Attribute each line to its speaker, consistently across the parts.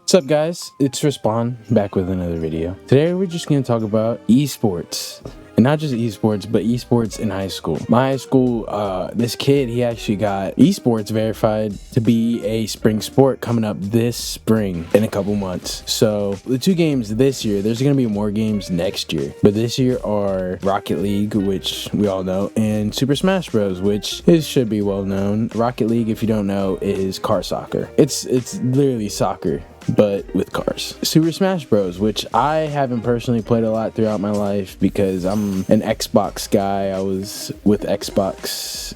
Speaker 1: What's up, guys? It's Respawn back with another video. Today we're just going to talk about esports. And not just esports, but esports in high school. My high school, this kid, he actually got esports verified to be a spring sport coming up this spring in a couple months. So the two games this year, there's going to be more games next year. But this year are Rocket League, which we all know, and Super Smash Bros, which should be well known. Rocket League, if you don't know, is car soccer. It's literally soccer, but with cars. Super Smash Bros, which I haven't personally played a lot throughout my life because I'm an Xbox guy. I was with Xbox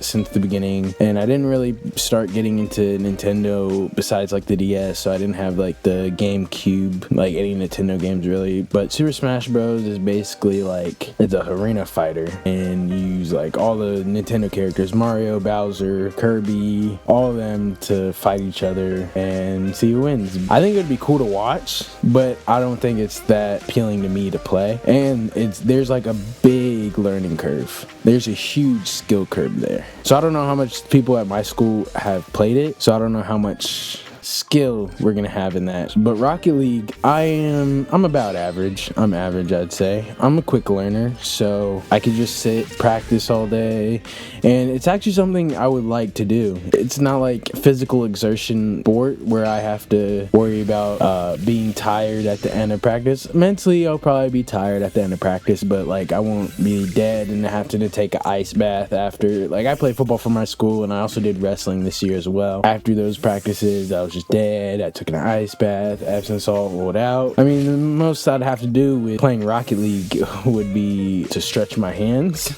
Speaker 1: since the beginning, and I didn't really start getting into Nintendo besides like the DS, so I didn't have like the GameCube, like any Nintendo games really. But Super Smash Bros is basically like, it's a arena fighter, and you use like all the Nintendo characters, Mario, Bowser, Kirby, all of them to fight each other and see who wins. I think it'd be cool to watch, but I don't think it's that appealing to me to play. And there's like a big learning curve. There's a huge skill curve there. So I don't know how much people at my school have played it, so I don't know how much skill we're gonna have in that. But Rocket League, I'm about average. I'm average, I'd say. I'm a quick learner, so I could just sit, practice all day, and it's actually something I would like to do. It's not like physical exertion sport where I have to worry about being tired at the end of practice. Mentally, I'll probably be tired at the end of practice, but like I won't be dead and have to take an ice bath after. Like, I played football for my school, and I also did wrestling this year as well. After those practices, I was just dead. I took an ice bath, Epsom salt rolled out. I mean, the most I'd have to do with playing Rocket League would be to stretch my hands.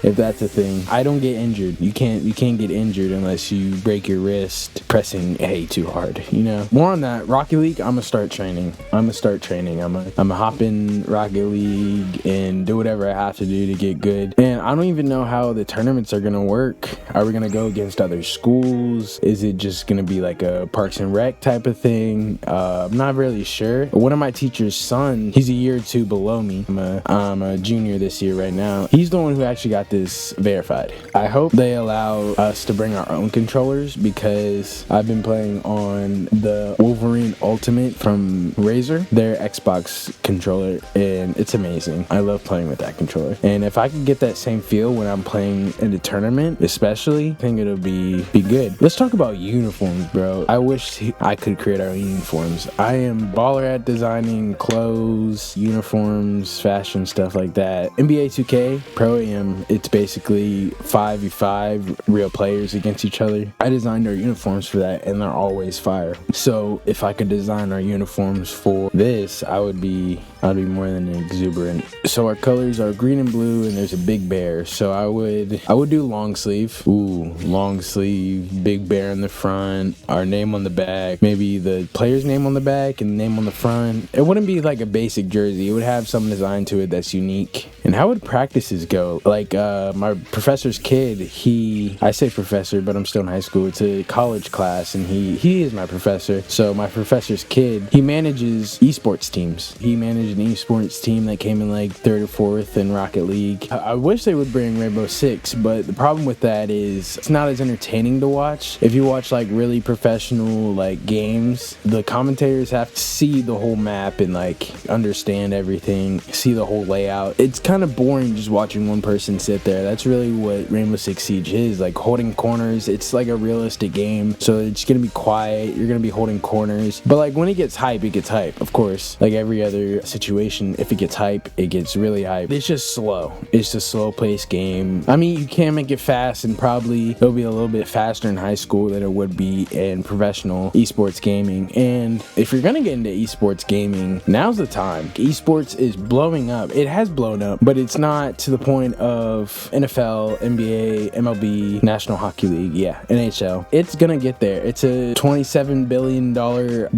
Speaker 1: If that's a thing. I don't get injured. You can't get injured unless you break your wrist pressing A too hard, you know? More on that, Rocket League, I'm gonna start training. I'm gonna hop in Rocket League and do whatever I have to do to get good. And I don't even know how the tournaments are gonna work. Are we gonna go against other schools? Is it just gonna be like a Parks and Rec type of thing? I'm not really sure. One of my teacher's son, he's a year or two below me. I'm a junior this year right now. He's the one who actually got this verified. I hope they allow us to bring our own controllers, because I've been playing on the Wolverine Ultimate from Razer, their Xbox controller, and it's amazing. I love playing with that controller. And if I could get that same feel when I'm playing in a tournament, especially, I think it'll be good. Let's talk about uniforms, bro. I wish I could create our own uniforms. I am baller at designing clothes, uniforms, fashion, stuff like that. NBA 2K, Pro AM, it's basically 5v5 real players against each other. I designed our uniforms for that, and they're always fire. So if I could design our uniforms for this, I'd be more than exuberant. So our colors are green and blue, and there's a big bear. So I would do long sleeve. Ooh, long sleeve, big bear in the front, our name on the back, maybe the player's name on the back and name on the front. It wouldn't be like a basic jersey. It would have some design to it that's unique. And how would practices go? Like, my professor's kid, I say professor, but I'm still in high school. It's a college class, and he is my professor. So my professor's kid, he manages esports teams. He managed an esports team that came in like 3rd or 4th in Rocket League. I wish they would bring Rainbow Six, but the problem with that is it's not as entertaining to watch. If you watch like really professional like games, the commentators have to see the whole map and like understand everything, see the whole layout. It's kind of boring just watching one person sit there. That's really what Rainbow Six Siege is, like holding corners. It's like a realistic game, so it's gonna be quiet. You're gonna be holding corners, but like when it gets hype, of course. Like every other situation, if it gets hype, it gets really hype. It's just slow. It's a slow paced game. I mean, you can make it fast, and probably it'll be a little bit faster in high school than it would be in professional esports gaming. And if you're gonna get into esports gaming, now's the time. Esports is blowing up. It has blown up, but it's not to the point of NFL, NBA, MLB, National Hockey League, NHL. It's gonna get there. It's a $27 billion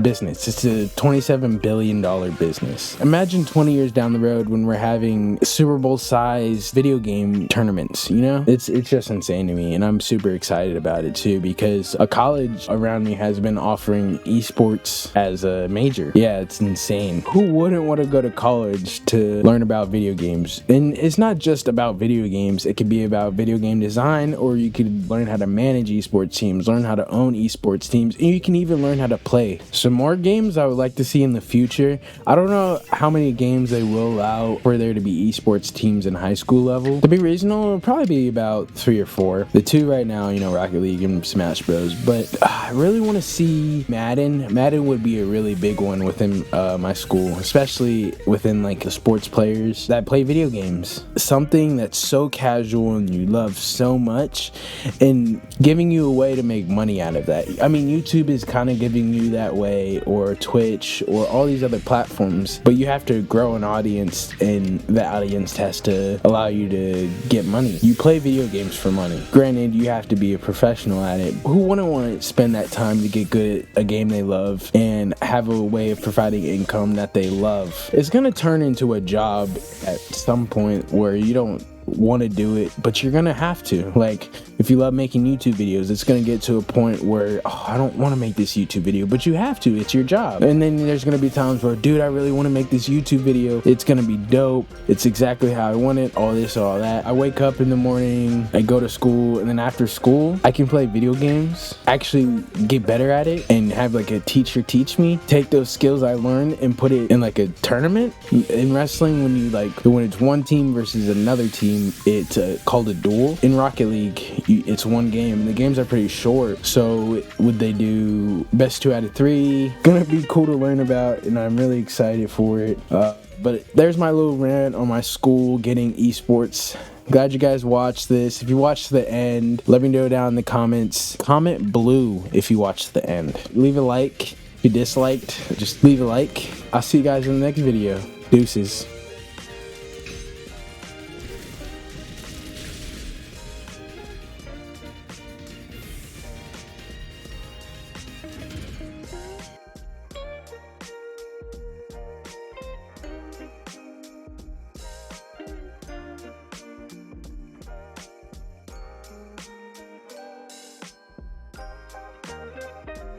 Speaker 1: business. It's a $27 billion business. Imagine 20 years down the road when we're having Super Bowl size video game tournaments, you know? It's just insane to me, and I'm super excited about it too, because a college around me has been offering esports as a major. Yeah, it's insane. Who wouldn't want to go to college to learn about video games? And it's not just about video games. It could be about video game design, or you could learn how to manage esports teams, learn how to own esports teams, and you can even learn how to play. Some more games I would like to see in the future. I don't know how many games they will allow for there to be esports teams in high school level. To be reasonable, it'll probably be about 3 or 4. The two right now, Rocket League and Smash Bros. But I really want to see Madden. Madden would be a really big one within my school, especially within like the sports players that play video games. Something that's so casual and you love so much, and giving you a way to make money out of that. I mean, YouTube is kind of giving you that way, or Twitch, or all these other platforms, but you have to grow an audience, and the audience has to allow you to get money. You play video games for money. Granted, you have to be a professional at it. Who wouldn't want to spend that time to get good at a game they love and have a way of providing income that they love? It's gonna turn into a job at some point where you don't want to do it, but you're gonna have to. Like, if you love making YouTube videos, it's gonna get to a point where, I don't want to make this YouTube video, but you have to. It's your job. And then there's gonna be times where, dude, I really want to make this YouTube video. It's gonna be dope. It's exactly how I want it. All this, all that. I wake up in the morning, I go to school, and then after school, I can play video games, actually get better at it, and have like a teacher teach me. Take those skills I learned and put it in like a tournament. In wrestling, when it's one team versus another team, it's called a duel. In Rocket League, it's one game, and the games are pretty short. So would they do best 2 out of 3? Gonna be cool to learn about, and I'm really excited for it. But there's my little rant on my school getting esports. Glad you guys watched this. If you watched to the end, let me know down in the comments. Comment blue if you watched to the end. Leave a like. If you disliked, just leave a like. I'll see you guys in the next video. Deuces.